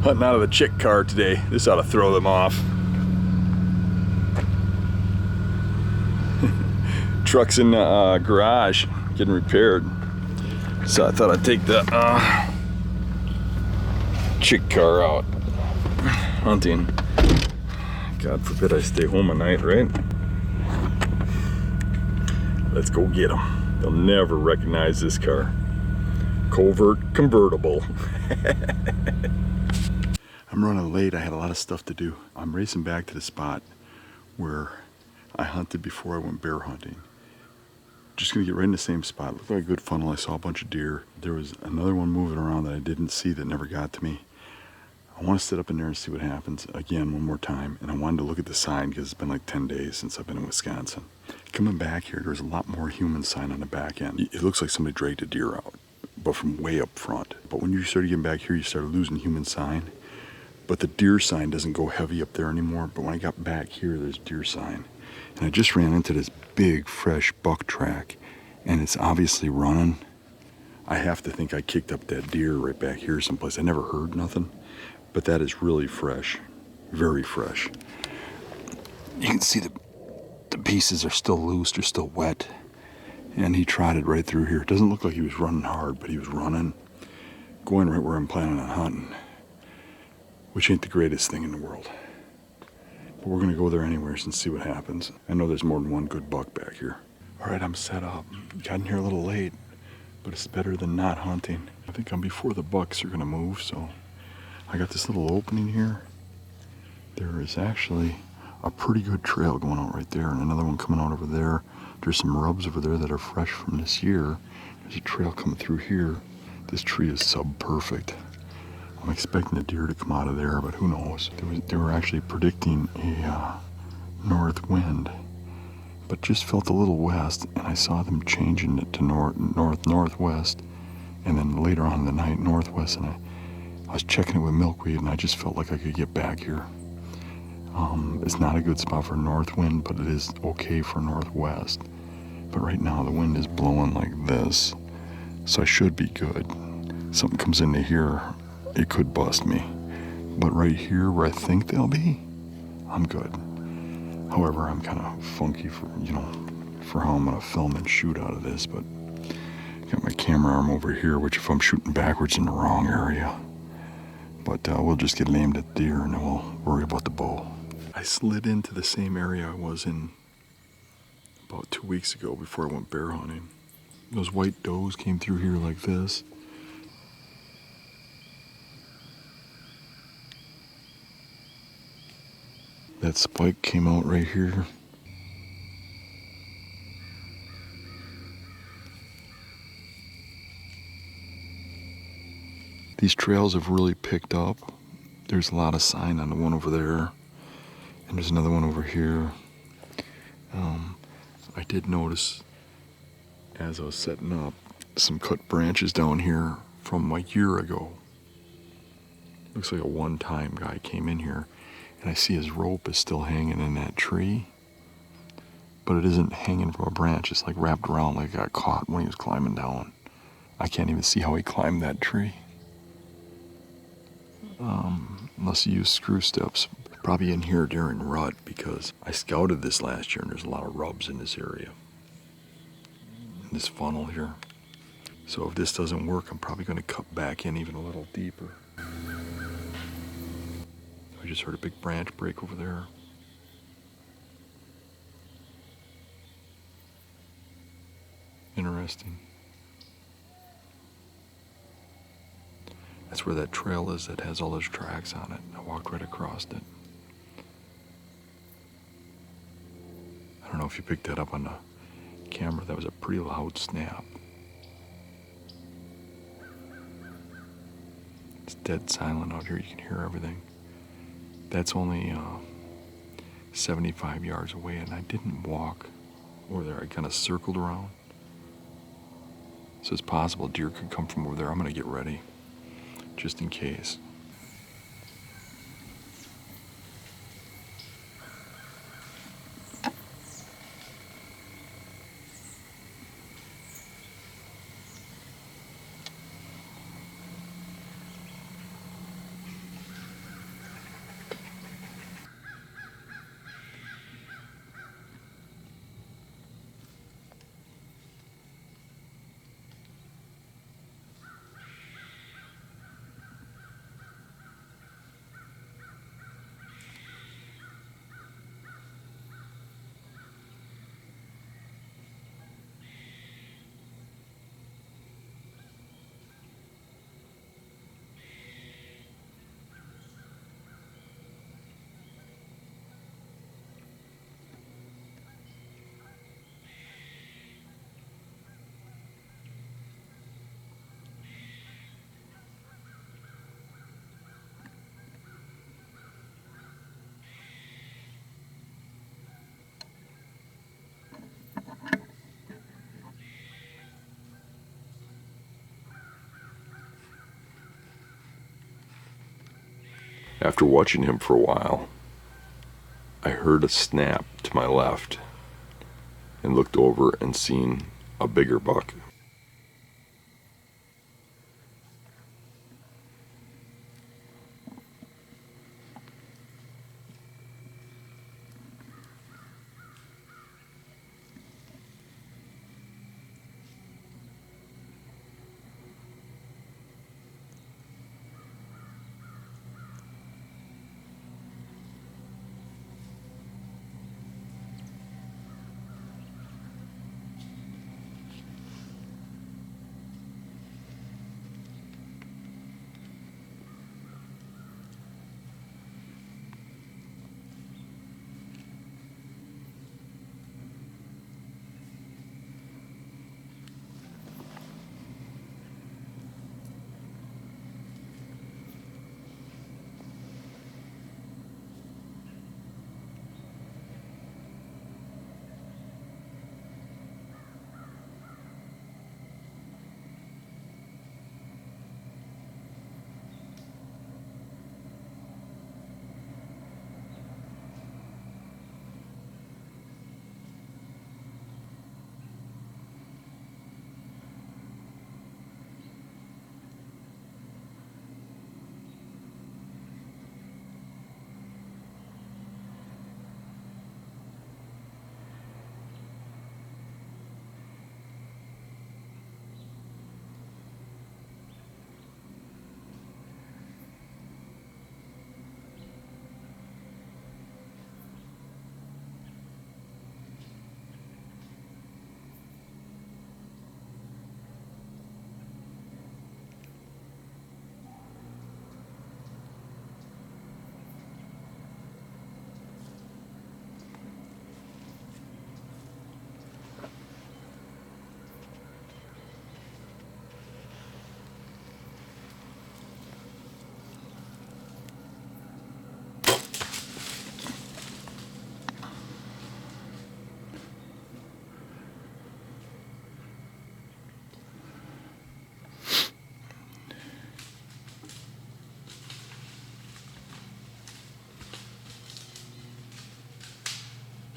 Hunting out of the chick car today. This ought to throw them off. Truck's in the garage getting repaired. So I thought I'd take the chick car out hunting. God forbid I stay home at night, right? Let's go get them. They'll never recognize this car. Covert convertible. I'm running late. I had a lot of stuff to do. I'm racing back to the spot where I hunted before I went bear hunting. Just gonna get right in the same spot. Looked like a good funnel. I saw a bunch of deer. There was another one moving around that I didn't see that never got to me. I want to sit up in there and see what happens again one more time. And I wanted to look at the sign because it's been like 10 days since I've been in Wisconsin. Coming back here, there's a lot more human sign on the back end. It looks like somebody dragged a deer out, but from way up front. But when you started getting back here, you started losing human sign. But the deer sign doesn't go heavy up there anymore. But when I got back here, there's deer sign. And I just ran into this big, fresh buck track. And it's obviously running. I have to think I kicked up that deer right back here someplace. I never heard nothing. But that is really fresh. Very fresh. You can see the pieces are still loose. They're still wet. And he trotted right through here. It doesn't look like he was running hard, but he was running. Going right where I'm planning on hunting. Which ain't the greatest thing in the world. But we're going to go there anyways and see what happens. I know there's more than one good buck back here. All right, I'm set up. Got in here a little late, but it's better than not hunting. I think I'm before the bucks are going to move, so I got this little opening here. There is actually a pretty good trail going out right there and another one coming out over there. There's some rubs over there that are fresh from this year. There's a trail coming through here. This tree is sub-perfect. I'm expecting a deer to come out of there, but who knows? They were actually predicting a north wind, but just felt a little west, and I saw them changing it to northwest, and then later on in the night, northwest, and I was checking it with milkweed, and I just felt like I could get back here. It's not a good spot for north wind, but it is okay for northwest. But right now the wind is blowing like this, so I should be good. Something comes into here, it could bust me. But right here where I think they'll be, I'm good. However, I'm kind of funky for how I'm gonna film and shoot out of this, but got my camera arm over here, which if I'm shooting backwards in the wrong area. But we'll just get aimed at deer and then we'll worry about the bow. I slid into the same area I was in about 2 weeks ago before I went bear hunting. Those white does came through here like this. That spike came out right here. These trails have really picked up. There's a lot of sign on the one over there, and there's another one over here. I did notice as I was setting up some cut branches down here from a year ago. Looks like a one-time guy came in here, and I see his rope is still hanging in that tree, but it isn't hanging from a branch. It's like wrapped around like it got caught when he was climbing down. I can't even see how he climbed that tree. Unless you use screw steps. Probably in here during rut, because I scouted this last year and there's a lot of rubs in this area. In this funnel here. So if this doesn't work, I'm probably going to cut back in even a little deeper. I just heard a big branch break over there. Interesting. That's where that trail is that has all those tracks on it. I walked right across it. I don't know if you picked that up on the camera. That was a pretty loud snap. It's dead silent out here. You can hear everything. That's only 75 yards away, and I didn't walk over there. I kind of circled around. So it's possible deer could come from over there. I'm going to get ready, just in case. After watching him for a while, I heard a snap to my left and looked over and seen a bigger buck.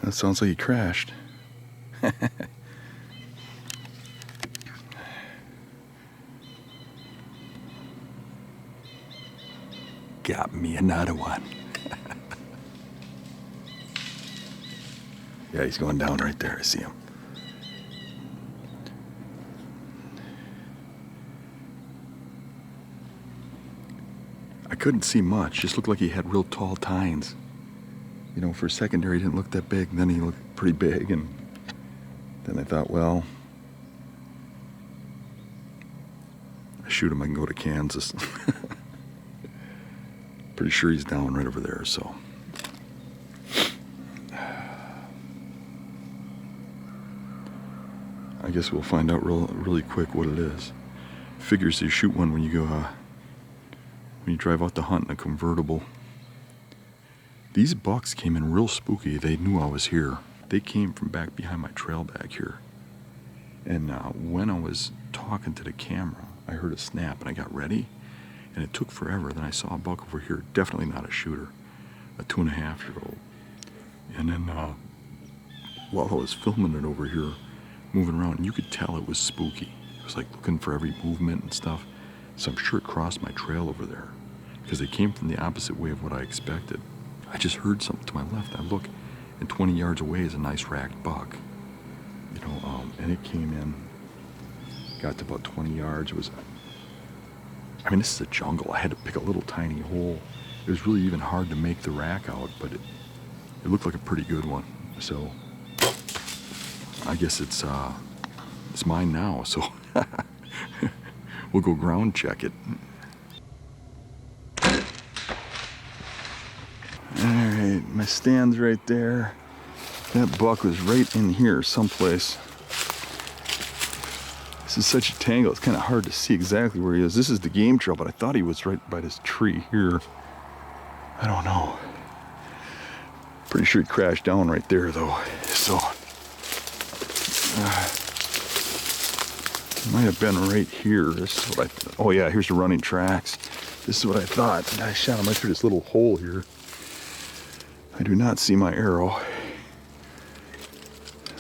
That sounds like he crashed. Got me another one. Yeah, he's going down right there. I see him. I couldn't see much. Just looked like he had real tall tines. You know, for a second there, he didn't look that big. Then he looked pretty big, and then I thought, well, I shoot him, I can go to Kansas. Pretty sure he's down right over there, so. I guess we'll find out really quick what it is. Figures you shoot one when you go, when you drive out to hunt in a convertible. These bucks came in real spooky. They knew I was here. They came from back behind my trail back here. And when I was talking to the camera, I heard a snap and I got ready. And it took forever. Then I saw a buck over here, definitely not a shooter, a 2.5-year-old. And then while I was filming it over here, moving around, and you could tell it was spooky. It was like looking for every movement and stuff. So I'm sure it crossed my trail over there because they came from the opposite way of what I expected. I just heard something to my left. I look, and 20 yards away is a nice racked buck. You know, and it came in, got to about 20 yards. It was, I mean, this is a jungle. I had to pick a little tiny hole. It was really even hard to make the rack out, but it looked like a pretty good one. So I guess it's mine now. So we'll go ground check it. Alright, my stand's right there. That buck was right in here someplace. This is such a tangle, it's kind of hard to see exactly where he is. This is the game trail, but I thought he was right by this tree here. I don't know. Pretty sure he crashed down right there though. So Might have been right here. This is what oh yeah, here's the running tracks. This is what I thought. I shot him right through this little hole here. I do not see my arrow. I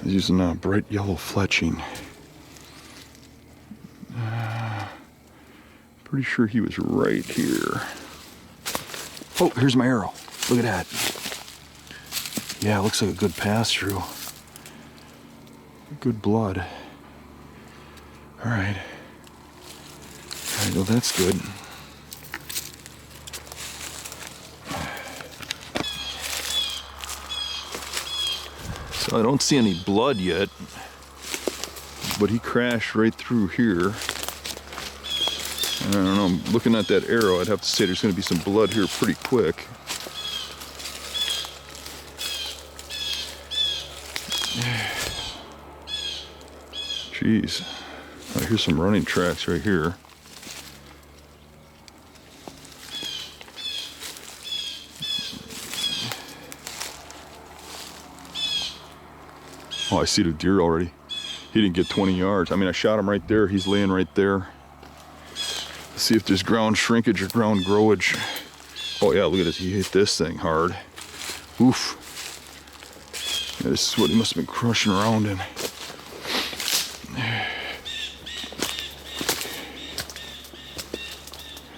was using a bright yellow fletching. Pretty sure he was right here. Oh, here's my arrow. Look at that. Yeah, it looks like a good pass through. Good blood. All right. All right, well, that's good. So I don't see any blood yet, but he crashed right through here. I don't know, looking at that arrow, I'd have to say there's going to be some blood here pretty quick. Jeez. Oh, here's some running tracks right here. Oh, I see the deer already. He didn't get 20 yards. I mean, I shot him right there. He's laying right there. Let's see if there's ground shrinkage or ground growage. Oh yeah, look at this. He hit this thing hard. Oof. Yeah, this is what he must have been crushing around in.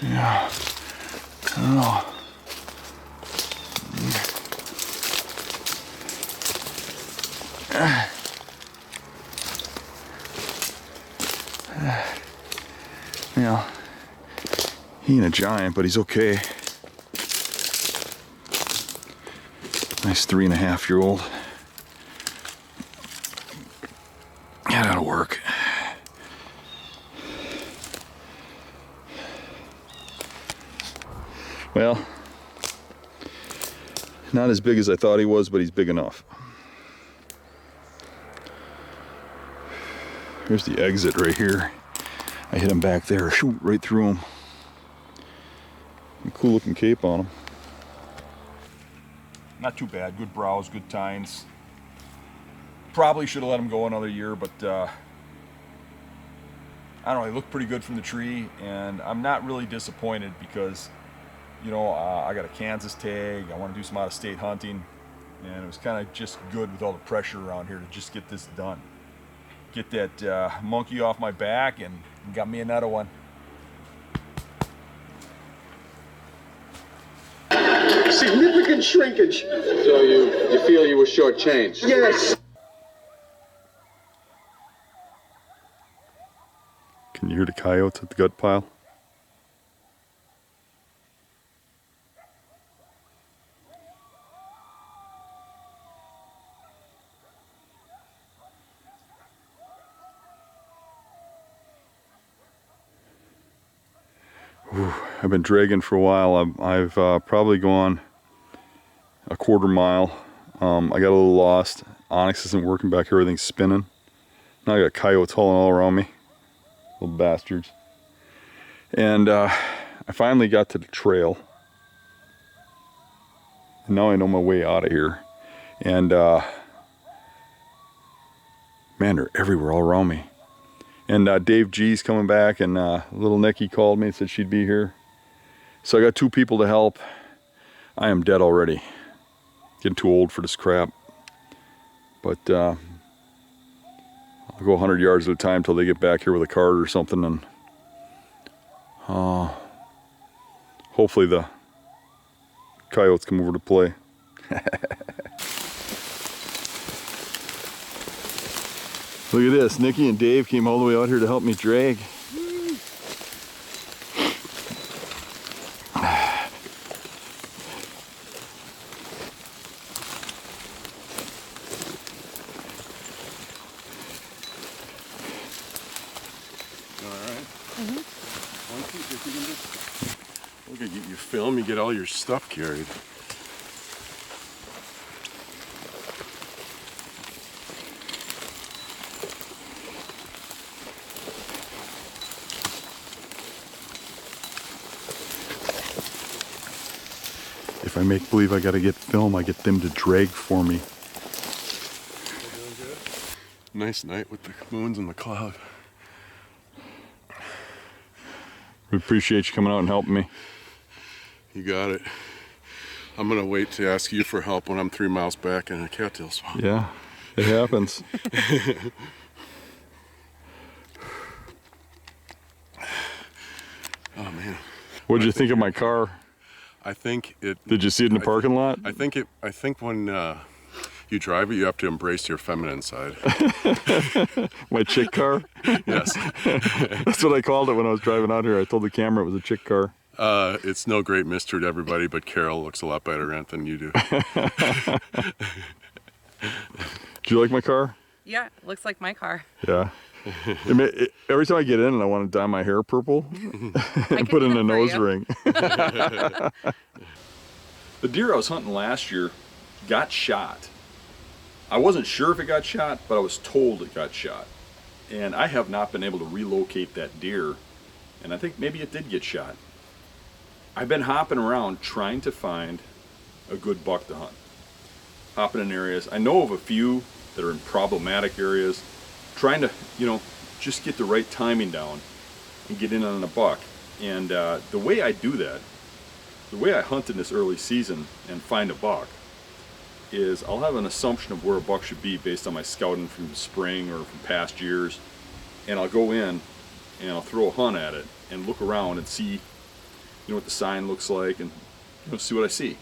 Yeah. I don't know. Yeah. He ain't a giant, but he's okay. Nice 3.5-year-old. Yeah, that'll work. Well, not as big as I thought he was, but he's big enough. Here's the exit right here. I hit him back there, shoot, right through him. Cool looking cape on him. Not too bad, good brows, good tines. Probably should have let him go another year, but I don't know, he looked pretty good from the tree, and I'm not really disappointed because, you know, I got a Kansas tag, I want to do some out-of-state hunting, and it was kind of just good with all the pressure around here to just get this done. Get that monkey off my back and got me another one. Significant shrinkage. So you feel you were shortchanged? Yes. Can you hear the coyotes at the gut pile? Whew, I've been dragging for a while. I've probably gone a 1/4 mile. I got a little lost. Onyx isn't working back here. Everything's spinning. Now I got coyotes hauling all around me. Little bastards. And I finally got to the trail. And now I know my way out of here. And man, they're everywhere all around me. And Dave G's coming back, and little Nikki called me and said she'd be here. So I got 2 people to help. I am dead already. Getting too old for this crap. But I'll go 100 yards at a time till they get back here with a cart or something, and hopefully the coyotes come over to play. Look at this, Nikki and Dave came all the way out here to help me drag. Look at you film, you get all your stuff carried. If I make believe I gotta get film, I get them to drag for me. Nice night with the moons and the cloud. We appreciate you coming out and helping me. You got it. I'm gonna wait to ask you for help when I'm 3 miles back in a cattail swamp. Yeah, it happens. Oh man. What'd you think of my car? I think it. Did you see it in the parking lot? I think when you drive it, you have to embrace your feminine side. My chick car? Yes. That's what I called it when I was driving out here. I told the camera it was a chick car. It's no great mystery to everybody, but Carol looks a lot better in it than you do. Do you like my car? Yeah, it looks like my car. Yeah. Every time I get in and I want to dye my hair purple, I put in can a do nose it for you. ring. The deer I was hunting last year got shot. I wasn't sure if it got shot, but I was told it got shot. And I have not been able to relocate that deer, and I think maybe it did get shot. I've been hopping around trying to find a good buck to hunt. Hopping in areas. I know of a few that are in problematic areas, trying to, just get the right timing down and get in on a buck. And the way I do that, the way I hunt in this early season and find a buck, is I'll have an assumption of where a buck should be based on my scouting from the spring or from past years, and I'll go in and I'll throw a hunt at it and look around and see what the sign looks like and see what I see.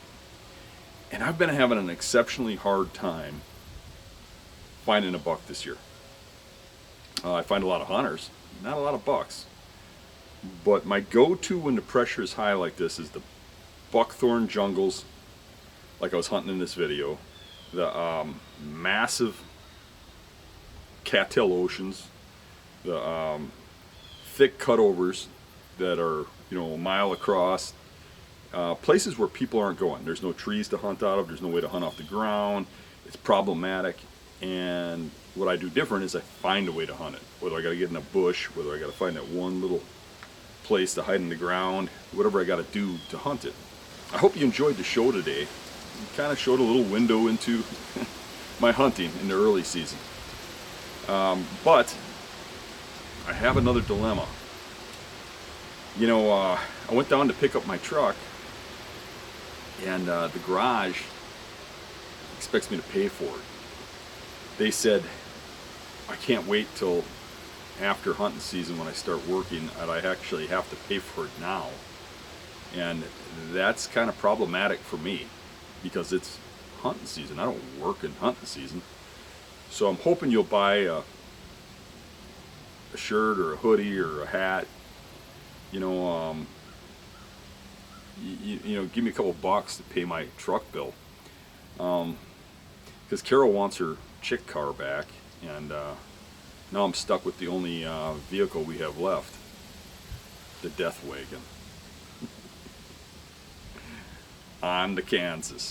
And I've been having an exceptionally hard time finding a buck this year. I find a lot of hunters, not a lot of bucks. But my go-to when the pressure is high like this is the buckthorn jungles, like I was hunting in this video, the massive cattail oceans, the thick cutovers that are a mile across, places where people aren't going. There's no trees to hunt out of, there's no way to hunt off the ground, it's problematic. And what I do different is I find a way to hunt it, whether I got to get in a bush, whether I got to find that one little place to hide in the ground, whatever I got to do to hunt it. I hope you enjoyed the show today. It kind of showed a little window into my hunting in the early season. But I have another dilemma. I went down to pick up my truck, and the garage expects me to pay for it. They said I can't wait till after hunting season when I start working, and I actually have to pay for it now. And that's kind of problematic for me because it's hunting season. I don't work in hunting season. So I'm hoping you'll buy a shirt or a hoodie or a hat. Give me a couple bucks to pay my truck bill. Because Carol wants her chick car back, and now I'm stuck with the only vehicle we have left, the death wagon. On to Kansas.